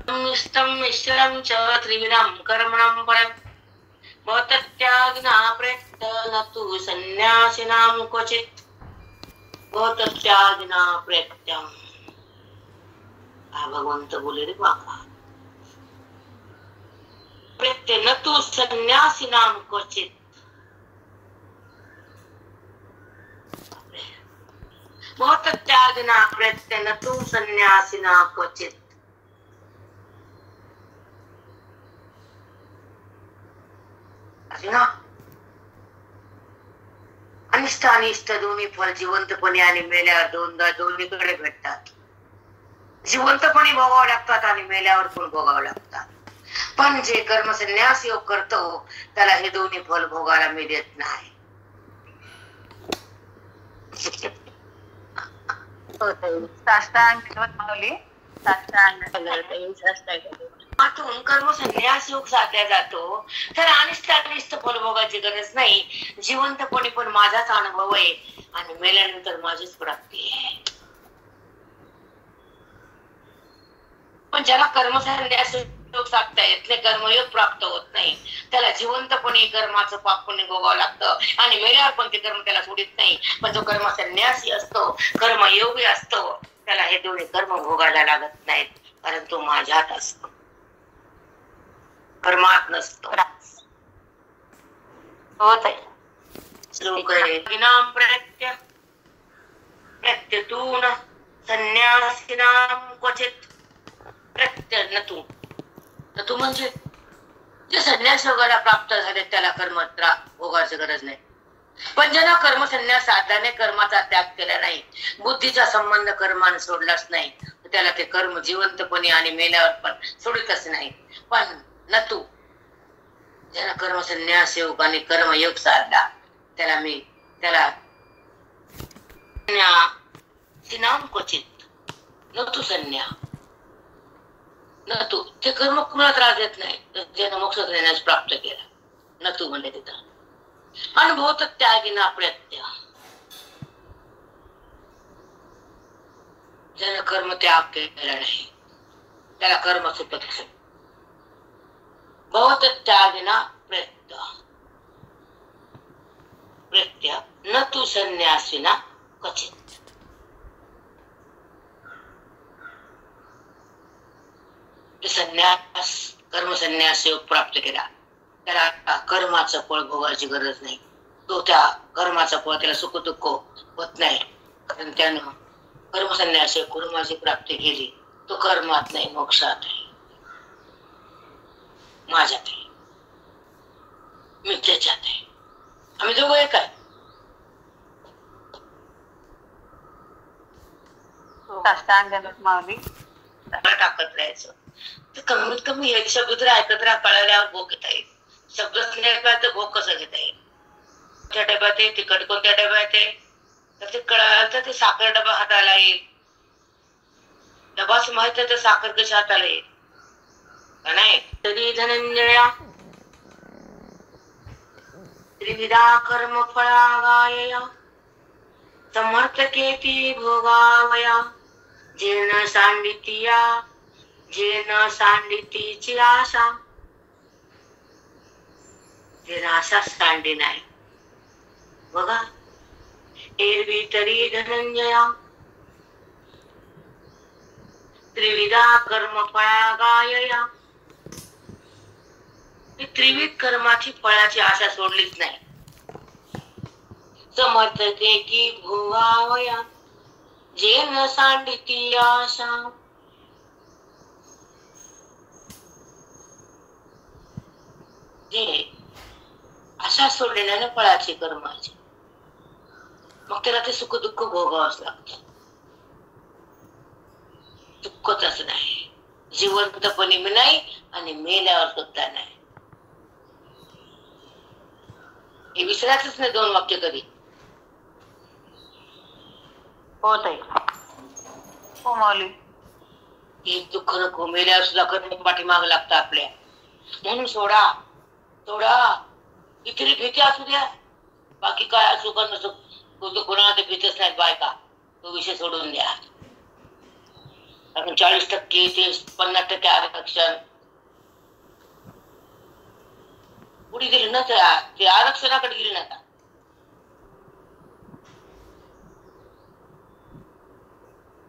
मिश्रम च त्रिविधम कर्मणं परं भवत्याज्ञा प्रयत्न न तु संन्यासिनां क्वचित्. भवत्याज्ञा प्रयत्न हा भगवंत बोले रे बाबा. प्रयत्न न तु संन्यासिनां क्वचित्. भवत्याज्ञा प्रयत्न न तु संन्यासिनां क्वचित्. अनिष्ट आणि इष्ट दोन्ही फल जिवंतपणे आणि मेल्यावर दोन्हीकडे भेटतात. जिवंतपणे भोगावं लागतात आणि मेल्यावर पण भोगावं लागतात. पण जे कर्म संन्यास योग करतो त्याला हे दोन्ही फल भोगायला मी देत नाही. आतून कर्म संन्यास योग साधला जातो. तर अनिष्ट अनिष्ट फल भोगायची गरज नाही. जिवंतपणे पण माझाच अनुभव आहे आणि मेल्यानंतर माझीच प्राप्ती आहे. पण ज्याला कर्म संन्यास योग साधता येत नाही, कर्मयोग प्राप्त होत नाही, त्याला जिवंतपणे कर्माचं पाप पुण्य भोगावं लागतं आणि मेल्यावर पण ते कर्म त्याला सोडित नाही. पण जो कर्म संन्यासी असतो, कर्मयोगी असतो, त्याला हे दोन्ही कर्म भोगायला लागत नाहीत, कारण तो माझ्यात असतो, कर्मात नसतो. होत आहे. प्रत्यतून संन्यासिनां क्वचित्. प्रत्य नतू म्हणजे जे संन्यास योगाला प्राप्त झाले त्याला कर्म भोगायची गरज नाही. पण ज्यांना कर्म संन्यास साधल्याने कर्माचा त्याग केला नाही, बुद्धीचा संबंध कर्माने सोडलाच नाही, त्याला ते कर्म जिवंतपणे आणि मेल्यावर पण सोडतच नाही. पण नतू ज्याला कर्म संन्यास योग आणि कर्मयोग साधला त्याला संन्यासिनां क्वचित्. नतू संन्या नतू ते कर्म कुणाला त्रास देत नाही, ज्यानं मोक्ष ज्ञानास प्राप्त केला. नतू म्हणजे तिथं अनुभवत त्यागिना प्रत्यय. ज्यानं कर्म त्याग केला नाही त्याला कर्म सुटत नाही. भवत त्यागिना प्रत्यय न तू संन्यासिना क्वचित्. संन्यास कर्म संन्यास योग प्राप्त केला त्याला कर्माचं फळ भोगायची गरज नाही. तो त्या कर्माचा फळ त्याला सुख दुःख होत नाही, कारण त्यानं कर्म संन्यास योग कर्माची प्राप्ती केली. तो कर्मात नाही, मोक्षात आहे, माझ्यात आहे, मी त्याच्यात आहे. आम्ही दोघं एक आहे. टाकत राहायचं. तर कमीत कमी एक शब्द तरी ऐकत राहा, कळल्यावर भोग घेता येईल. शब्दच नाही ऐकला तर भोग कसं घेता येईल? त्या डब्यात आहे, तिखट कोणत्या डब्यात आहे, तर ते कळालं तर ते साखर डबा हाताला येईल. डबाच माहित आहे तर साखर कशी हाताला येईल का नाही? तरी धनंजया त्रिविधा कर्म फळागाय समर्थकेती भोगावया. जेन सांडितीची आशा, जेन आशा सांडी नाही. बघा एरवी तरी धनंजया त्रिविधा कर्मफळा गायया. ही त्रिविध कर्माची फळाची आशा सोडलीच नाही. समर्थके की भुवावया जे न सांडिती आशा. जे आशा सोडलेल्या ना फळाची कर्माची, मग त्याला ते सुख दुःख भोगावंच लागतं. दुःखच नाही, जिवंतपणी नाही आणि मेल्यावर सुद्धा नाही. हे विसरायचंच नाही दोन वाक्य कधी. हो ताई. हो माऊली. हे दुःख नको, मेल्यावर सुद्धा कर्म पाठीमाग लागतं आपल्या. म्हणून सोडा सोडा. इतरी भीती असू द्या, बाकी काय असू का नसो, कोणाला ते भीतच नाहीत बायका. तो विषय सोडून द्या. कारण 40% ते 50% आरक्षण पुढे गेली ना, ते आरक्षणाकडे गेली ना.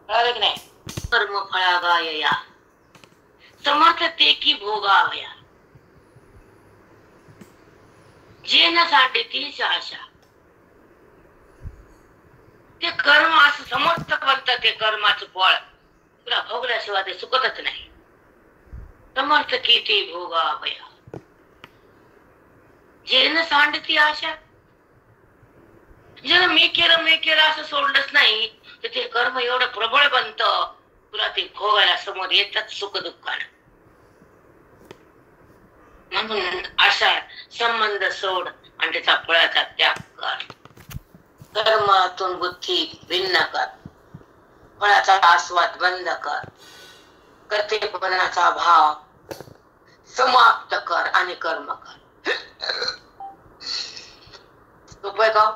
कळालं की नाही? कर्म फळा गायया समर्थ ते की भोगावया जे न सांडिती आशा. ते कर्म असं समर्थ बनतं, ते कर्माचं फळ तुला भोगल्याशिवाय ते सुखतच नाही. समर्थ की ते भोगावया जे न सांडती आशा. जर मी केलं असं सोडलंच नाही तर ते कर्म एवढं प्रबळ बनतं, तुला ते भोगायला समोर येतात सुख दुःखाला. म्हणून अशा संबंध सोड आणि त्याचा फळाचा त्याग कर. कर्मातून बुद्धी भिन्न कर, फळाचा आस्वाद बंद कर, कर्तेपणाचा भाव समाप्त कर आणि कर्म कर. सोपं का?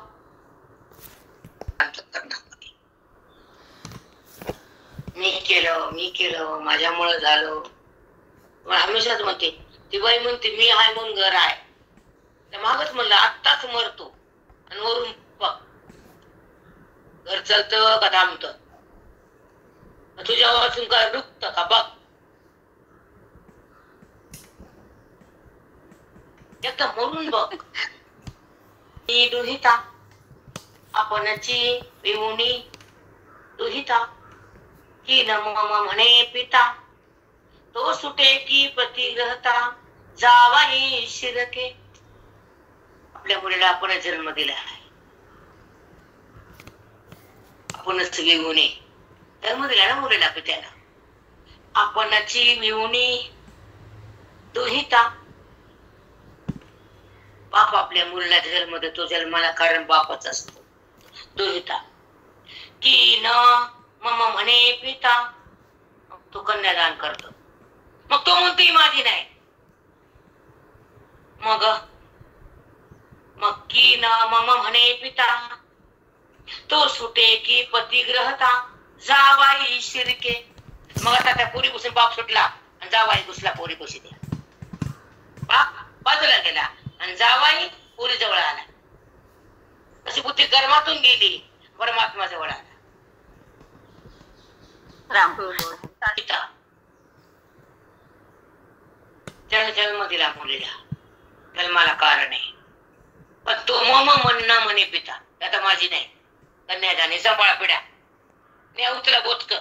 मी केलं माझ्यामुळे झालं. हमेशाच म्हणते ती बाई, म्हणते मी हाय म्हणून घर आहे. त्या मागच म्हणलं आत्ताच मरतो आणि वरून बघ घर चालतं का थांबतं, तुझ्या वाचून काय दुखत का बघ. एकदा म्हणून बघ. मी दुहिता आपणची विमुनी दुहिता की न मम म्हणे पिता. तो सुटे की प्रतिग्रहता जावाई शिरके. आपल्या मुलीला आपण जन्म दिला आहे, आपणच विहुनी जन्म दिला ना मुलीला पित्याला. आपणची विहुनी दुहिता. बाप आपल्या मुलीला जन्म देतो, जन्माला कारण बापच असतो. दुहिता की न मम म्हणे पिता. तो कन्यादान करतो, मग तो म्हणतो ही माझी नाही. मग की न मम म्हणे पिता. तो सुटे की पतिग्रहता जावाई शिरके. मग आता त्या पोरी बसून बाप सुटला आणि जावाई घुसला पोरी बशी द्या. बाप बाजूला गेला आणि जावाई पोरी जवळ आला. अशी बुद्धी कर्मातून गेली, परमात्मा जवळ आला. पिता जन्म दिला मुलीला, जन्माला कारण आहे. पण तो मम म्हणणं म्हणे पिता. आता माझी नाही, कन्यादानी सांभाळा पिढ्या. मी उतरा बोचक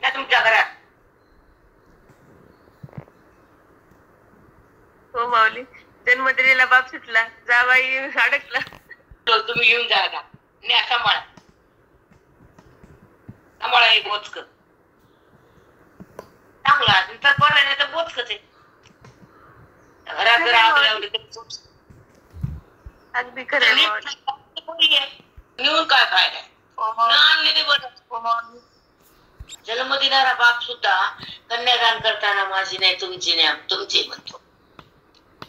ना तुमच्या घरात. हो माऊली. जन्म दिलेला बाप सुटला, जावाई अडकला. तुम्ही घेऊन जा आता. न्या सांभाळा, सांभाळा एक बोचक. चांगला तर बरं नाही तर बोचकच आहे. घरात जर आग लावली तर अगदी खरं नेऊन काय फायदा. आणलेले बरं. जन्म देणारा बाप सुद्धा कन्यादान करताना माझी नाही तुमची नाही तुमची म्हणतो,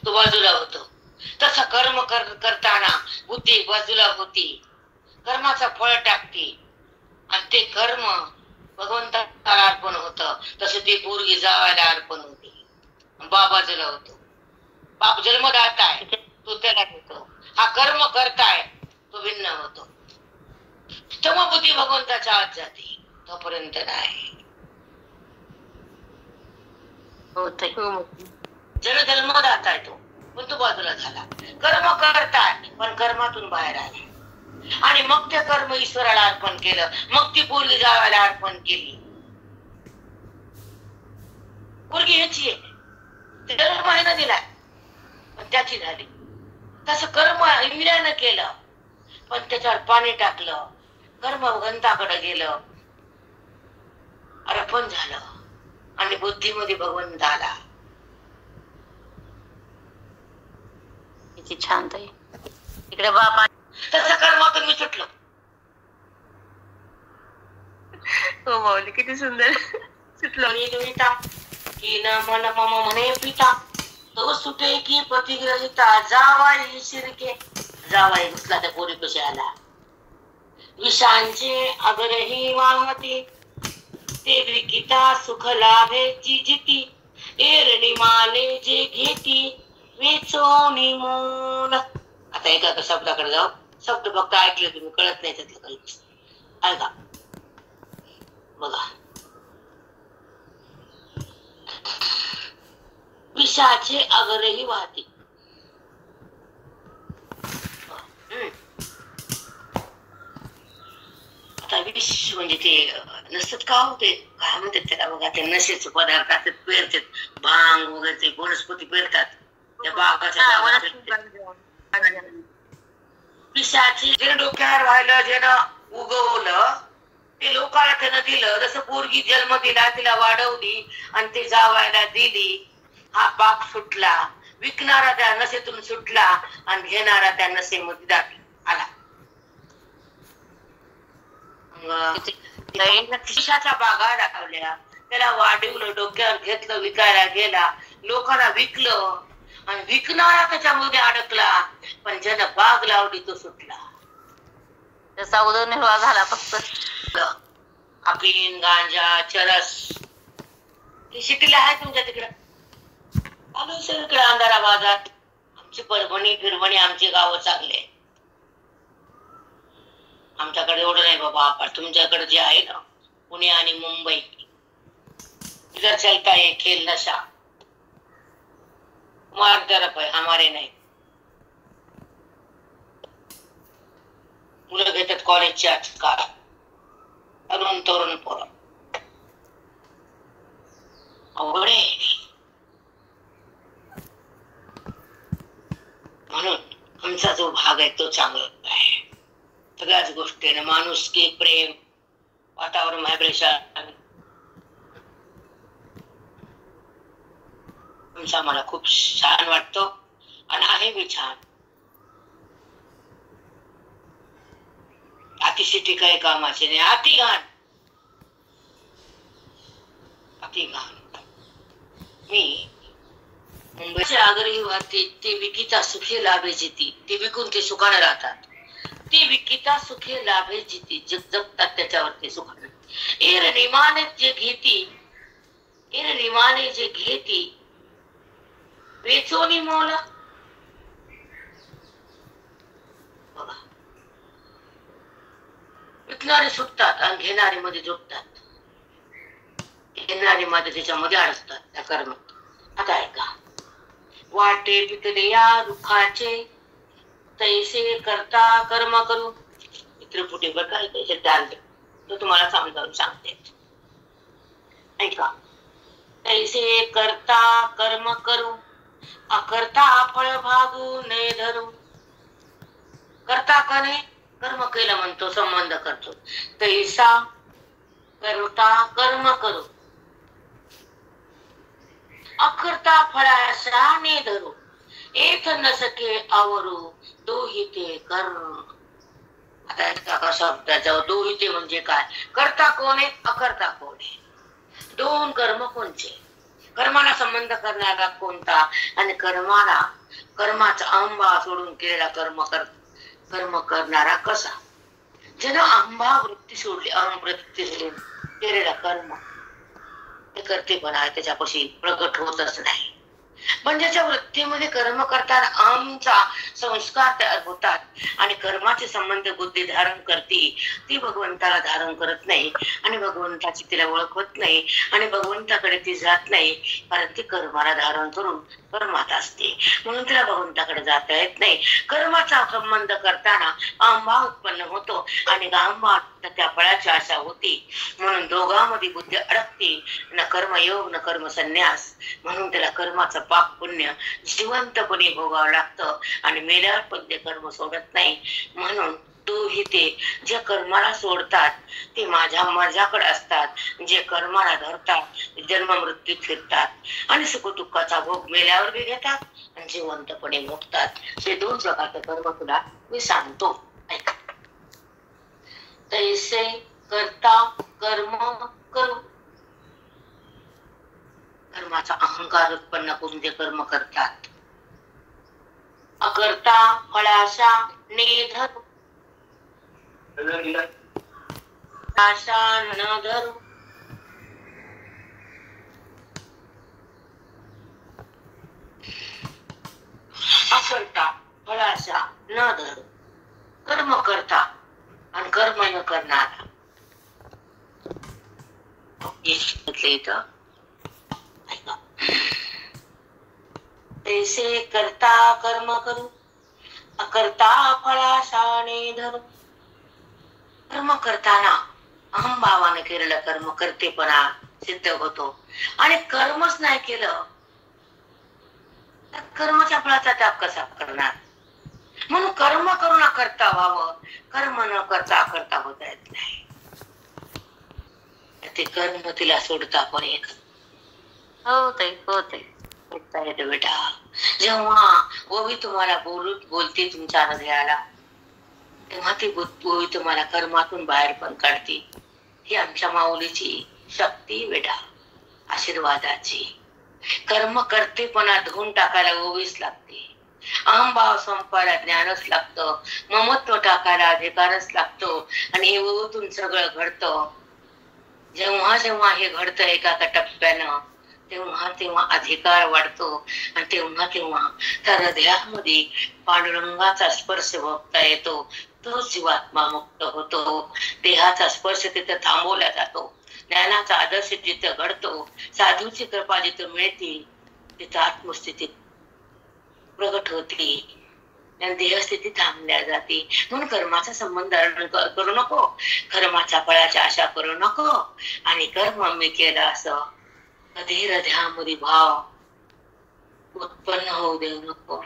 तो बाजूला होतो. तसा कर्म करताना बुद्धी बाजूला होती, कर्माचा फळ टाकते आणि ते कर्म भगवंताला अर्पण होत. तसं ते पोरगी जावायला अर्पण होते, बाप बाजूला होतो. बाप जन्मदाता आहे, तो त्याला घेतो. हा कर्म करताय, तो भिन्न होतो. तेव्हा बुद्धी भगवंताच्या आत जाते, तोपर्यंत नाही. होतंय. हो माऊली. जण जन्मदाता आहे तो, पण तो बाजूला झाला. कर्म करतात पण कर्मातून बाहेर आले आणि मग ते कर्म ईश्वराला अर्पण केलं. मग ती पोरगी जावायला अर्पण केली. पोरगी ह्याची आहे, त्याला महिना दिला पण त्याची झाली. तसं कर्म इंद्रियानं केलं पण त्याच्यावर पाणी टाकलं, कर्म भगवंताकडे गेलं, अर्पण झालं आणि बुद्धीमध्ये भगवंत आला. किती छान ताई. इकडे बाप तसं कर्मातून मी सुटलो. हो माऊली, किती सुंदर सुटलं. आणि दुहिता की न मन मम म्हणे पिता, तो सुटे की पतिग्रहिता. जावाई शिरके, जावाई घुसला त्या पोरी कशी आला. विषांचे अगरही वाहते, ते विकिता सुख लाभे जिती. एरणी माले जे घेती, वेचोनी मोल. आता एका शब्दाकडे जाऊ. शब्द फक्त ऐकले तुम्ही, कळत नाही त्यातलं काही. ऐका बघा, विषाचे अगरही वाहते. आता विष म्हणजे ते नसतात का होते, काय म्हणतात त्याला बघा, ते नशेचे पदार्थ असतात, पेरतात. भांग वगैरे ते वनस्पती पेरतात त्या बागाच्या. विषाचे जे डोक्यावर व्हायला ज्यानं उगवलं ते लोकांना त्यानं दिलं. जसं पोरगी जन्म दिला, तिला वाढवली आणि ते जावायला दिली. हा पाप सुटला, विकणारा त्या नशेतून सुटला आणि घेणारा त्या नशेमध्ये आला. विषाच्या बागा दाखवल्या, त्याला वाढवलं, डोक्यावर घेतलं, विकायला गेला, लोकांना विकलं आणि विकणारा त्याच्यामध्ये अडकला. पण ज्यानं बाग लावली तो सुटला. त्याचा उदरनिर्वाह झाला फक्त. अफीम, गांजा, चरस हे सिटीला आहे तुमच्या तिकडं. आलो सगळीकडे अंधारा बाजार. आमची परभणी फिरभणी आमचे गाव चांगले. आमच्याकडे एवढं नाही बाबा. आपण तुमच्याकडे जे आहे ना, पुणे आणि मुंबई, इधर चलता है खेल नशा. मार तरफ है, हमारे नाही. मुलं घेतात कॉलेजचे आजकाल, तरुण तरुण पोरं. अवघड आहे. म्हणून आमचा जो भाग आहे तो चांगला आहे. सगळ्याच गोष्टीने माणुसकी, प्रेम, वातावरण, व्हायब्रेशन आमचा मला खूप छान वाटतो आणि आहे मी छान. अतिशय काही कामाचे नाही. अति घाण, अति घाण. मी मुंबईच्या आगरी वाहते, ते विकिता सुखे लाभे जिती. ते विकून ते सुखाने राहतात. ते विकिता सुखे लाभे जिती, जगतात त्याच्यावरती सुखाने. एर निमाने जे घेती, एर निमाने जे घेती, वेचोनी मोला. बघा, विकणारे सुटतात आणि घेणारे मध्ये जोडतात. घेणारे मध्ये त्याच्यामध्ये अडकतात त्या कर्मात. आता ऐका, वाटे पिकले या रुखाचे, तैसे करता कर्म करू. त्रिपुटी बर काय त्याचे डाल तो तुम्हाला समजावून सांगते. ऐका, तैसे करता कर्म करू, अकर्ता फळ भागू नये धरू. करता कने कर्म केलं म्हणतो, संबंध करतो. तैसा करता कर्म करू, अकर्ता फळाशा ने धरू. एक न सके आवरू, दोहिते कर्म. आता एका शब्दाच्या दोहिते म्हणजे काय? करता कोण आहे, अकर्ता कोण आहे. दोन कर्म कोणचे? कर्माला संबंध करणारा कोणता आणि कर्माचा अंबा सोडून केलेला कर्म करणारा कसा? ज्यानं अंबा वृत्ती सोडली, अहम वृत्ती सोडून केलेला कर्म हे करते पण आहे, त्याच्यापाशी प्रगट होतच नाही. पण ज्याच्या वृत्तीमध्ये कर्म करताना अहमचा संस्कार तयार होतात आणि कर्माचे संबंध बुद्धी धारण करते, ती भगवंताला धारण करत नाही आणि भगवंताची तिला ओळखत नाही आणि भगवंताकडे ती जात नाही, कारण ती कर्माला धारण करून कर्मात असते, म्हणून तिला भगवंताकडे जाता येत नाही. कर्माचा संबंध करताना अहंभाव उत्पन्न होतो आणि अहंभाव त्या फळाची आशा होती, म्हणून दोघांमध्ये बुद्धी अडकते, न कर्मयोग न कर्म संन्यास. म्हणून त्याला कर्माचं पाप पुण्य जिवंतपणे भोगावं लागतं आणि मेल्यावर पण ते कर्म सोडत नाही. म्हणून दोही ते जे कर्माला सोडतात ते माझ्याकडे असतात, जे कर्माला धरतात जन्म मृत्यू फिरतात आणि सुख दुःखाचा भोग मेल्यावर बी घेतात आणि जिवंतपणे भोगतात. हे दोन प्रकारचे कर्म तुला मी सांगतो, ऐका. तैसे करता कर्म करू, कर्माचा अहंकार उत्पन्न करून ते कर्म करतात. अकर्ता फळाशा नेधरू, आशा न धरू. अकर्ता फळाशा न धरू, कर्म करता आणि कर्म न करणारा. तैसे करता कर्म करू, अकर्ता फळाशाने धरू. कर्म करताना अहंभावाने केलेलं कर्म करतेपणा सिद्ध होतो आणि कर्मच नाही केलं तर कर्माच्या फळाचा त्याग कसा करणार. म्हणून कर्म करून अकर्ता व्हावं, कर्म न करता अकर्ता होता येत नाही. ते कर्म तिला सोडता पण एक होते सोडता येतं बेटा. जेव्हा ओवी तुम्हाला बोलते तुमच्या हृदयाला, तेव्हा ती ओवी तुम्हाला कर्मातून बाहेर पण काढते. ही आमच्या माऊलीची शक्ती बेटा, आशीर्वादाची. कर्म करतेपणा धुवून टाकायला ओवीच लागते, अहंभाव संपायला ज्ञानच लागतं, ममत्व टाकायला अधिकारच लागतो आणि हे ओवीतून सगळं घडतं. जेव्हा जेव्हा हे घडतं एका टप्प्यानं, तेव्हा तेव्हा अधिकार वाढतो आणि तेव्हा तेव्हा त्या हृदयामध्ये पांडुरंगाचा स्पर्श भोगता येतो. तो जीवात्मा मुक्त होतो. देहाचा स्पर्श तिथं थांबवला जातो. ज्ञानाचा आदर्श जिथं घडतो, साधूची कृपा जिथं मिळते, तिथं आत्मस्थिती प्रगट होती आणि देहस्थिती थांबल्या जाते. म्हणून कर्माचा संबंध करू नको, कर्माच्या फळाची आशा करू नको आणि कर्म मी केलं असं कधी हृदयामध्ये भाव उत्पन्न होऊ देऊ नको.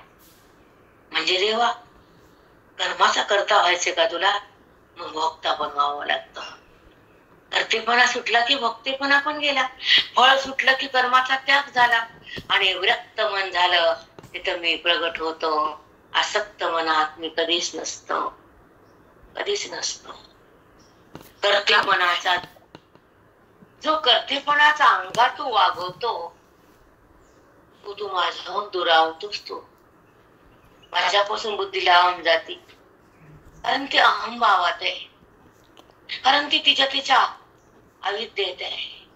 म्हणजे देवा कर्माचा करता व्हायचे का तुला, मग भोगता पण व्हावं लागतं. कर्तेपणा सुटला की भोगतेपणा पण गेला, फळ सुटलं की कर्माचा त्याग झाला आणि विरक्त मन झालं, तिथं मी प्रगट होतो. आसक्त मनात मी कधीच नसतो. कर्तेपणाचा जो कर्तेपणाचा अंगात तू वागवतो, तू माझ्याहून दुरावतोस. तू माझ्यापासून बुद्धी लावून जाते, कारण ती अहंभावात आहे, कारण ती तिच्या अविद्येत आहे.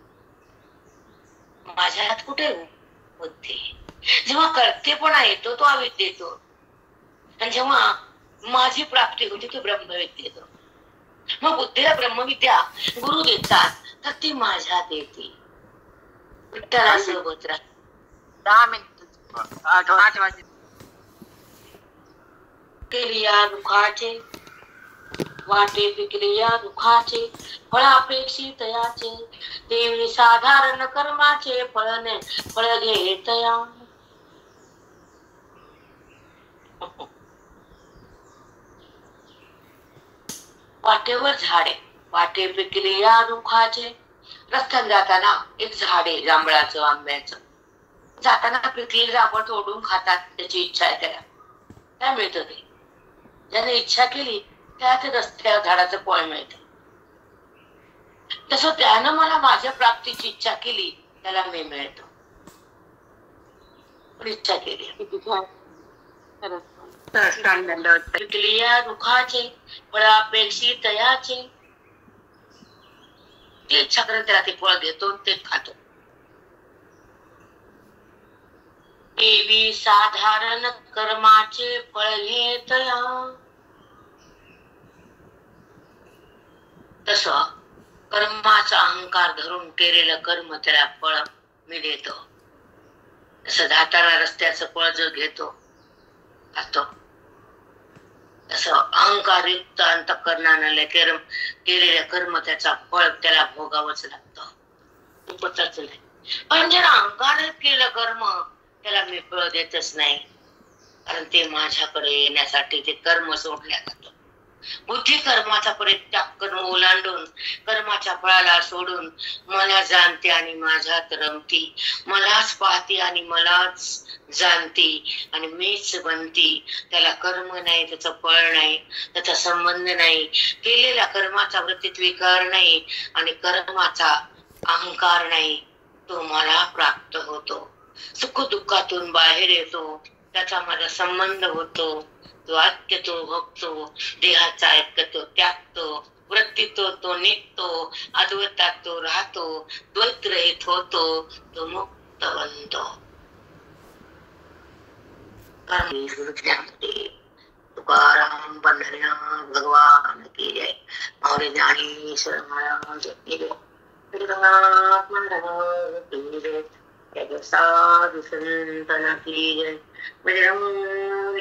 माझ्यात कुठे बुद्धी. जेव्हा कर्तेपणा येतो तो अविद्येत येतो आणि जेव्हा माझी प्राप्ती होती ती ब्रह्मविद्येत. मग बुद्धीला ब्रह्मविद्या गुरु देतात तर ती माझ्यात येते. विठ्ठलासोबत राह. 10 मिनिट 8 वाजले. केलिया दुखाचे वाटे पिकलिया दुखाचे, फळ अपेक्षित याचे, देवी साधारण कर्माचे फळ घेतया. वाटेवर झाडे, वाटे पिकलिया दुखाचे. रस्त्याने जाताना एक झाड आहे जांभळाचं, आंब्याचं. जाताना पिकलेली जांभळ तोडून खातात, त्याची इच्छा आहे त्याला, काय मिळतं ते. ज्याने इच्छा केली त्या ते रस्त्यावर झाडाचं फळ मिळतं. तसं त्यानं मला माझ्या प्राप्तीची इच्छा केली, त्याला मी मिळतो. पण इच्छा केली पिकलिया दुखाचे, फळ अपेक्षित याचे. ती इच्छा करत त्याला ते फळ घेतो, ते खातो. एवी साधारण कर्माचे फळ घेतया. तस कर्माचा अहंकार धरून केलेलं कर्म त्याला फळ मी देतो. तसं जाताना रस्त्याचं फळ जो घेतो असतो तसं अहंकारयुक्त अंतःकरणाने केलेलं कर्म त्याचा फळ त्याला भोगावंच लागतं. खूपच नाही. पण जर अहंकारात केलं कर्म त्याला मी फळ देतच नाही, कारण ते माझ्याकडे येण्यासाठी ते कर्म सोडल्या जातं. बुद्धी कर्माचा परित्याग करून ओलांडून कर्माच्या फळाला सोडून मला जाणते आणि माझ्यात रमती, मलाच पाहते आणि मलाच जाणती आणि मीच बनती. त्याला कर्म नाही, त्याचं फळ नाही, त्याचा संबंध नाही, केलेल्या कर्माचा वृत्तीत विकार नाही आणि कर्माचा अहंकार नाही. तो मला प्राप्त होतो, सुख दुःखातून बाहेर येतो, त्याचा माझा संबंध होतो. तो ऐक्यतो भोगतो, देहाचा ऐक्यतो त्यागतो, वृत्तीतो तो निघतो, अद्वैतात तो राहतो, द्वैतरहित होतो, तो मुक्त बनतो. तुकाराम पंढरीनाथ भगवान की जय. माऊली ज्ञानेश्वर महाराज की जय. श्रीरंगनाथ महाराज की जय. जय साधु संतन की जय. बजरंग